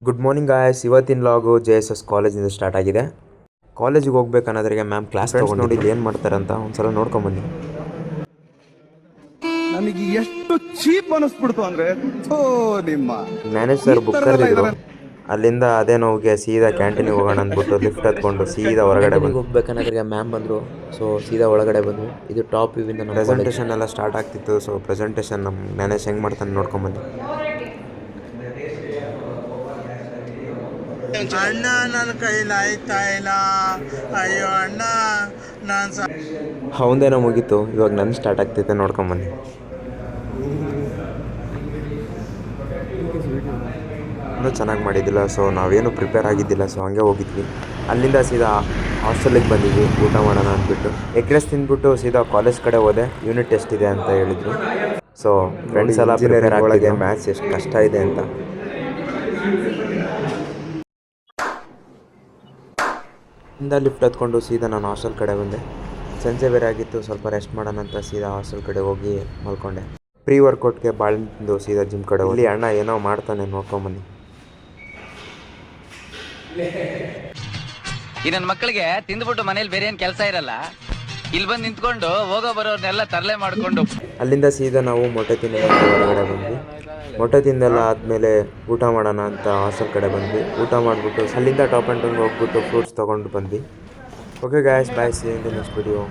Good morning guys. ಇವತ್ತಿನ ಲಾಗು JSS ಕಾಲೇಜಿಂದ start ಆಗಿದೆ. ಕಾಲೇಜಿಗೆ ಹೋಗ್ಬೇಕನ್ನೋದ್ರಿಗೆ ಮ್ಯಾಮ್ ಕ್ಲಾಸ್ ತಗೊಂಡು ನೋಡಿ ಏನು ಮಾಡ್ತಾರಂತ ಒಂದ್ಸಲ ನೋಡ್ಕೊಂಬನ್ನಿ. ನನಗೆ ಎಷ್ಟು ಚೀಪ್ ಅನಿಸ್ಬಿಡ್ತು ಅಂದ್ರೆ ನಿಮ್ಮ ಮ್ಯಾನೇಜ್ ಸರ್ ಬುಕ್ ಕರೆದಿದ್ರು. ಅಲ್ಲಿಂದ ಅದೇ ನೋವಿಗೆ ಸೀದಾ ಕ್ಯಾಂಟೀನಿಗೆ ಹೋಗೋಣ ಅಂದ್ಬಿಟ್ಟು ಲಿಫ್ಟ್ ಹತ್ಕೊಂಡು ಸೀದಾ ಹೊರಗಡೆ ಹೋಗ್ಬೇಕನ್ನೋದ್ರಿಗೆ ಮ್ಯಾಮ್ ಬಂದರು. ಸೊ ಸೀದಾ ಒಳಗಡೆ ಬಂದ್ವಿ. ಇದು ಟಾಪ್ ವ್ಯೂವಿಂದ ಪ್ರೆಸೆಂಟೇಷನ್ ಎಲ್ಲ ಸ್ಟಾರ್ಟ್ ಆಗ್ತಿತ್ತು. ಸೊ ಪ್ರೆಸೆಂಟೇಷನ್ ನಮ್ಮ ಮ್ಯಾನೇಜ್ ಹೆಂಗೆ ಮಾಡ್ತಾನೆ ನೋಡ್ಕೊಂಬನ್ನಿ. ಅಣ್ಣ ನನ್ನ ಕೈಲಿ ಆಯ್ತಾ ಇಲ್ಲ, ಅಯ್ಯೋ ಅಣ್ಣ ನಾನು ಅವಂದೇನೋ ಮುಗೀತು, ಇವಾಗ ನನ್ನ ಸ್ಟಾರ್ಟ್ ಆಗ್ತೈತೆ ನೋಡ್ಕೊಂಬನ್ನಿ. ಇನ್ನೂ ಚೆನ್ನಾಗಿ ಮಾಡಿದ್ದಿಲ್ಲ. ಸೊ ನಾವೇನು ಪ್ರಿಪೇರ್ ಆಗಿದ್ದಿಲ್ಲ. ಸೊ ಹಂಗೆ ಹೋಗಿದ್ವಿ. ಅಲ್ಲಿಂದ ಸೀದಾ ಹಾಸ್ಟೆಲಿಗೆ ಬಂದಿದ್ವಿ ಊಟ ಮಾಡೋಣ ಅಂದ್ಬಿಟ್ಟು. ಎಗ್ ರೈಸ್ ತಿಂದ್ಬಿಟ್ಟು ಸೀದಾ ಕಾಲೇಜ್ ಕಡೆ ಹೋದೆ. ಯೂನಿಟ್ ಟೆಸ್ಟ್ ಇದೆ ಅಂತ ಹೇಳಿದ್ರು. ಸೊ ಫ್ರೆಂಡ್ಸ್ ಎಲ್ಲ ಪ್ರಿಪೇರ್ ಆಗ್ತಿದೆ ಮ್ಯಾಥ್ಸ್ ಎಷ್ಟು ಕಷ್ಟ ಇದೆ ಅಂತ. ಇಂದ ಲಿಫ್ಟ್ ಹತ್ಕೊಂಡು ಸೀದಾ ನಾನು ಹಾಸ್ಟೆಲ್ ಕಡೆ ಬಂದೆ. ಸಂಜೆ ಬೇರೆ ಆಗಿತ್ತು, ಸ್ವಲ್ಪ ರೆಸ್ಟ್ ಮಾಡೋಣ ಅಂತ ಸೀದಾ ಹಾಸ್ಟೆಲ್ ಕಡೆ ಹೋಗಿ ಮಲ್ಕೊಂಡೆ. ಪ್ರೀ ವರ್ಕೌಟ್ಗೆ ಬಾಳೆಹಣ್ಣು ತಿಂದು ಸೀದಾ ಜಿಮ್ ಕಡೆ ಹೋಗಿ ಅಣ್ಣ ಏನೋ ಮಾಡ್ತಾನೆ ನೋಡ್ಕೊಂಬನ್ನಿ. ಈ ನನ್ನ ಮಕ್ಕಳಿಗೆ ತಿಂದ್ಬಿಟ್ಟು ಮನೇಲಿ ಬೇರೆ ಏನು ಕೆಲಸ ಇರಲ್ಲ, ಇಲ್ಲಿ ಬಂದು ನಿಂತ್ಕೊಂಡು ಹೋಗೋ ಬರೋರ್ನೆಲ್ಲ ತರಲೆ ಮಾಡಿಕೊಂಡು ಅಲ್ಲಿಂದ ಸೀದಾ ನಾವು ಮೊಟ್ಟೆ ತಿನ್ನೋದಕ್ಕೆ ಹೊರಗಡೆ ಬಂದ್ವಿ. ಮೊಟ್ಟೆ ತಿಂದೆಲ್ಲ ಆದಮೇಲೆ ಊಟ ಮಾಡೋಣ ಅಂತ ಹಾಸ್ಟೆಲ್ ಕಡೆ ಬಂದ್ವಿ. ಊಟ ಮಾಡಿಬಿಟ್ಟು ಅಲ್ಲಿಂದ ಟಾಪ್ ಆ್ಯಂಡ್ ಟೌನ್ಗೆ ಹೋಗ್ಬಿಟ್ಟು ಫ್ರೂಟ್ಸ್ ತೊಗೊಂಡು ಬಂದ್ವಿ. Okay guys, bye, see you in the next video.